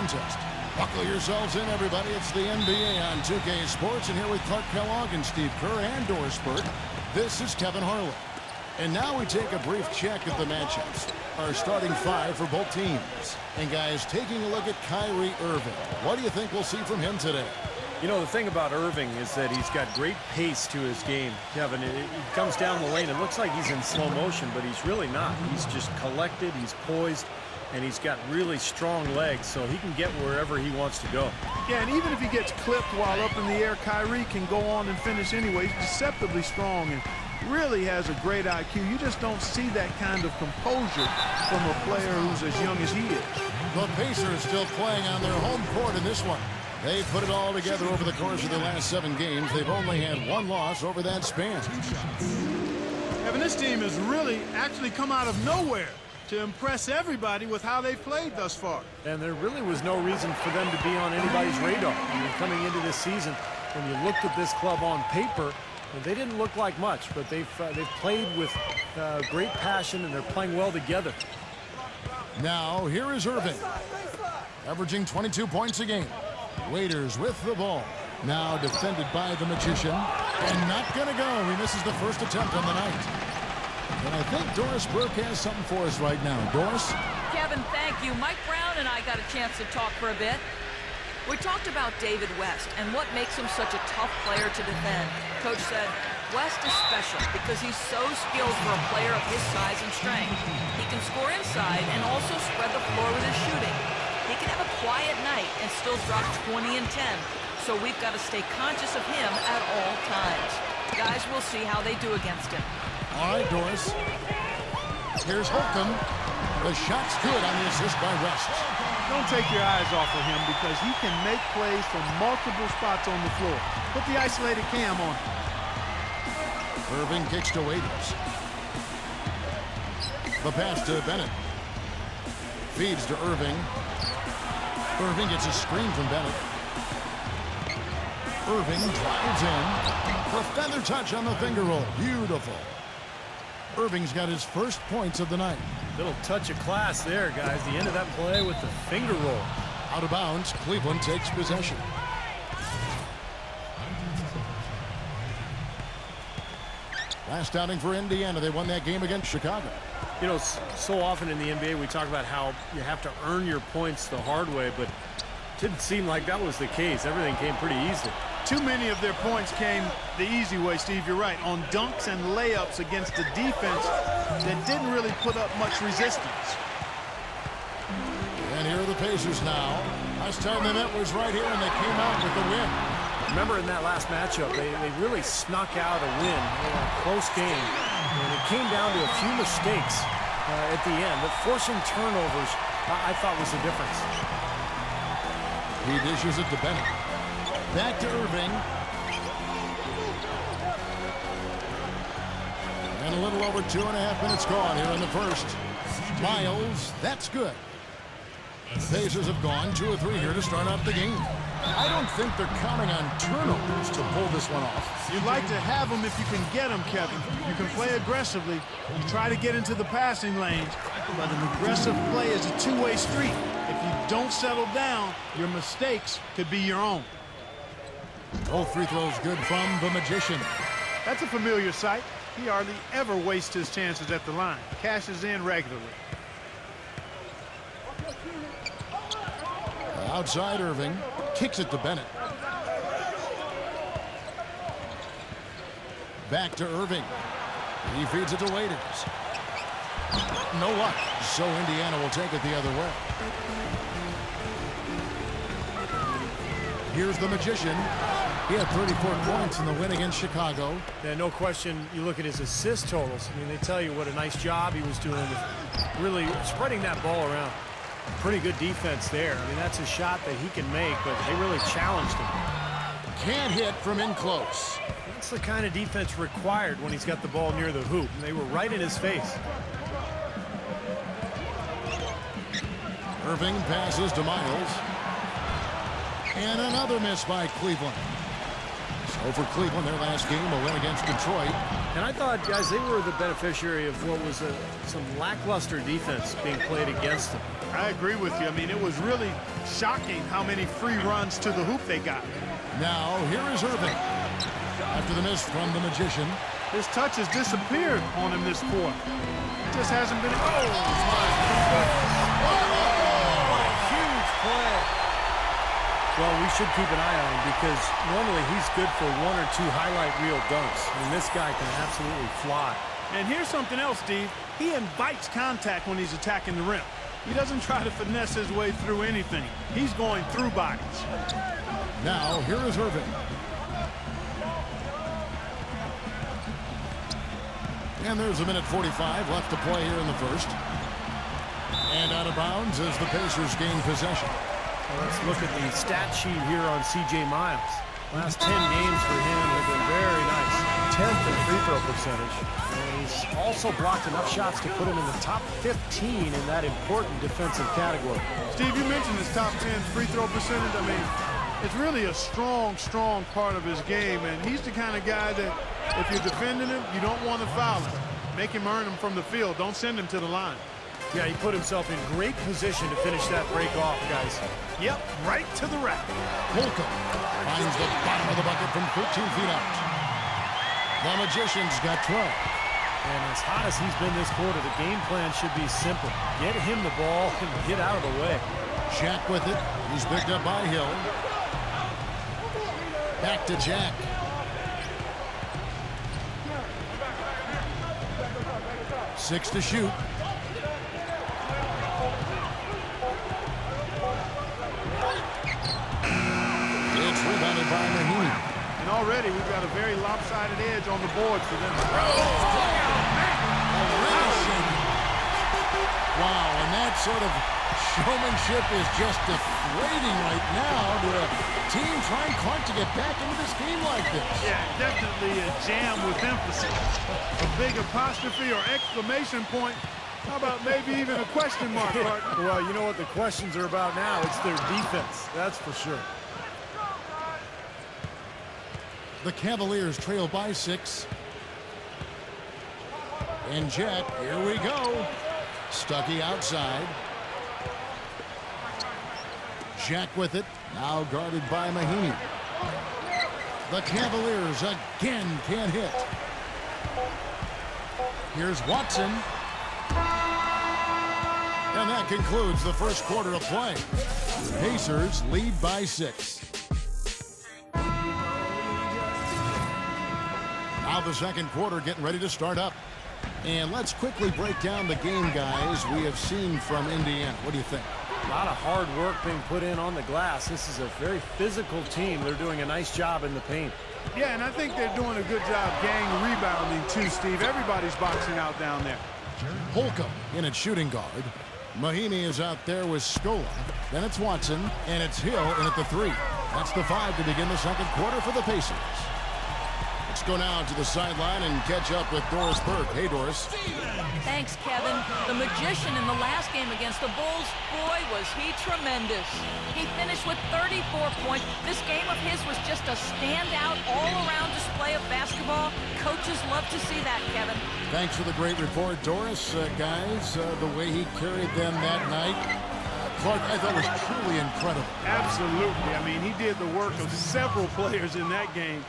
contest. Buckle yourselves in, everybody. It's the NBA on 2K Sports, and here with Clark Kellogg and Steve Kerr and Doris Burke, this is Kevin Harlan. And now we take a brief check at the matchups. Our starting five for both teams. And guys, taking a look at Kyrie Irving. What do you think we'll see from him today? You know, the thing about Irving is that he's got great pace to his game. Kevin, he comes down the lane. It looks like he's in slow motion, but he's really not. He's just collected, he's poised, and he's got really strong legs, so he can get wherever he wants to go. Yeah, and even if he gets clipped while up in the air, Kyrie can go on and finish anyway. He's deceptively strong and really has a great IQ. You just don't see that kind of composure from a player who's as young as he is. The Pacers still playing on their home court in this one. They've put it all together over the course of their last 7 games. They've only had 1 loss over that span. Kevin, this team has really actually come out of nowhere to impress everybody with how they've played thus far. And there really was no reason for them to be on anybody's radar. I mean, coming into this season, when you looked at this club on paper, they didn't look like much, but they've played with great passion, and they're playing well together. Now, here is Irving, averaging 22 points a game. Waiters with the ball. Now defended by the Magician, and not going to go. He misses the first attempt on the night. And I think Doris Burke has something for us right now. Doris? Kevin, thank you. Mike Brown and I got a chance to talk for a bit. We talked about David West and what makes him such a tough player to defend. Coach said, West is special because he's so skilled for a player of his size and strength. He can score inside and also spread the floor with his shooting. He can have a quiet night and still drop 20 and 10. So we've got to stay conscious of him at all times. Guys, we'll see how they do against him. All right, Doris. Here's Holcomb. The shot's good on the assist by West. Don't take your eyes off of him because he can make plays from multiple spots on the floor. Put the isolated cam on him. Irving kicks to Waiters. The pass to Bennett. Feeds to Irving. Irving gets a screen from Bennett. Irving drives in. The feather touch on the finger roll. Beautiful. Irving's got his first points of the night. Little touch of class there, guys. The end of that play with the finger roll. Out of bounds, Cleveland takes possession. Last outing for Indiana. They won that game against Chicago. You know, so often in the NBA we talk about how you have to earn your points the hard way, but it didn't seem like that was the case. Everything came pretty easily. Too many of their points came the easy way, Steve. You're right. On dunks and layups against a defense that didn't really put up much resistance. And here are the Pacers now. Last time they met was right here, and they came out with the win. Remember in that last matchup, they really snuck out a win in a close game. And it came down to a few mistakes at the end. But forcing turnovers, I thought was the difference. He dishes it to Bennett. Back to Irving. And a little over 2.5 minutes gone here in the first. Miles, that's good. The Pacers have gone 2 or 3 here to start out the game. I don't think they're counting on turnovers to pull this one off. You'd like to have them if you can get them, Kevin. You can play aggressively. You try to get into the passing lanes, but an aggressive play is a two-way street. If you don't settle down, your mistakes could be your own. Both free throws good from the Magician. That's a familiar sight. He hardly ever wastes his chances at the line. Cashes in regularly. Outside Irving. Kicks it to Bennett. Back to Irving. He feeds it to Waiters. No luck. So Indiana will take it the other way. Here's the Magician. He had 34 points in the win against Chicago. Yeah, no question, you look at his assist totals. I mean, they tell you what a nice job he was doing with really spreading that ball around. Pretty good defense there. I mean, that's a shot that he can make, but they really challenged him. Can't hit from in close. That's the kind of defense required when he's got the ball near the hoop. And they were right in his face. Irving passes to Miles. And another miss by Cleveland. So for Cleveland, their last game, a win against Detroit. And I thought, guys, they were the beneficiary of what was some lackluster defense being played against them. I agree with you. I mean, it was really shocking how many free runs to the hoop they got. Now, here is Irving. After the miss from the Magician. His touch has disappeared on him this quarter. It just hasn't been. Oh, What a huge play. Well, we should keep an eye on him because normally he's good for 1 or 2 highlight reel dunks. And this guy can absolutely fly. And here's something else, Steve. He invites contact when he's attacking the rim. He doesn't try to finesse his way through anything. He's going through bodies. Now, here is Irving. And there's a minute 45 left to play here in the first. And out of bounds as the Pacers gain possession. Well, let's look at the stat sheet here on C.J. Miles. Last 10 games for him have been very nice. 10th in free throw percentage. And he's also blocked enough shots to put him in the top 15 in that important defensive category. Steve, you mentioned his top 10 free throw percentage. I mean, it's really a strong part of his game. And he's the kind of guy that if you're defending him, you don't want to foul him. Make him earn him from the field. Don't send him to the line. Yeah, he put himself in great position to finish that break off, guys. Yep, right to the rack. Holcomb finds the bottom of the bucket from 13 feet out. The Magician's got 12. And as hot as he's been this quarter, the game plan should be simple. Get him the ball and get out of the way. Jack with it. He's picked up by Hill. Back to Jack. Six to shoot. It's rebounded by Mahimi. And already we've got a very lopsided edge on the board for them. Wow, and that sort of showmanship is just deflating right now to a team trying Clark to get back into this game like this. Yeah, definitely a jam with emphasis. A big apostrophe or exclamation point. How about maybe even a question mark, partner? Well, you know what the questions are about now? It's their defense, that's for sure. The Cavaliers trail by 6. And Jack, here we go. Stuckey outside. Jack with it. Now guarded by Mahimi. The Cavaliers again can't hit. Here's Watson. And that concludes the first quarter of play. Pacers lead by 6. Now the second quarter getting ready to start up. And let's quickly break down the game, guys, we have seen from Indiana. What do you think? A lot of hard work being put in on the glass. This is a very physical team. They're doing a nice job in the paint. Yeah, and I think they're doing a good job gang rebounding too, Steve. Everybody's boxing out down there. Holcomb in at shooting guard. Mahimi is out there with Scola. Then it's Watson, and it's Hill in at the 3. That's the 5 to begin the second quarter for the Pacers. Let's go now to the sideline and catch up with Doris Burke. Hey, Doris. Thanks, Kevin. The Magician in the last game against the Bulls, boy, was he tremendous. He finished with 34 points. This game of his was just a standout, all-around display of basketball. Coaches love to see that, Kevin. Thanks for the great report, Doris. Guys, the way he carried them that night, Clark, I thought was truly incredible. Absolutely. I mean, he did the work of several players in that game.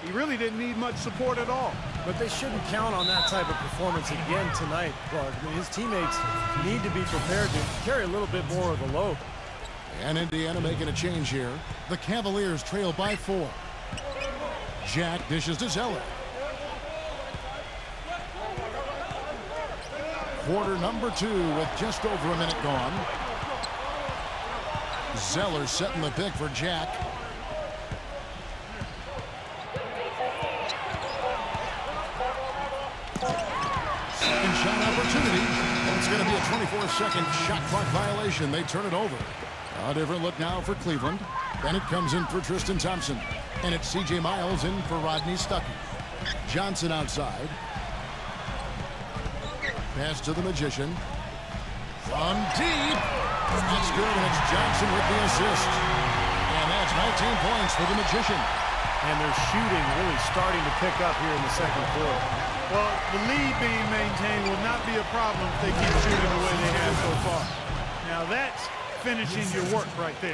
He really didn't need much support at all. But they shouldn't count on that type of performance again tonight, Clark. I mean, his teammates need to be prepared to carry a little bit more of the load. And Indiana making a change here. The Cavaliers trail by 4. Jack dishes to Zeller. Quarter number 2 with just over a minute gone. Zeller setting the pick for Jack. Second shot opportunity. Oh, it's going to be a 24-second shot clock violation. They turn it over. A different look now for Cleveland. Bennett comes in for Tristan Thompson. And it's C.J. Miles in for Rodney Stuckey. Johnson outside. Pass to the Magician. From deep. That's good, and it's Johnson with the assist. And that's 19 points for the Magician. And their shooting really starting to pick up here in the second quarter. Well, the lead being maintained will not be a problem if they keep shooting the way they have so far. Now that's finishing your work right there.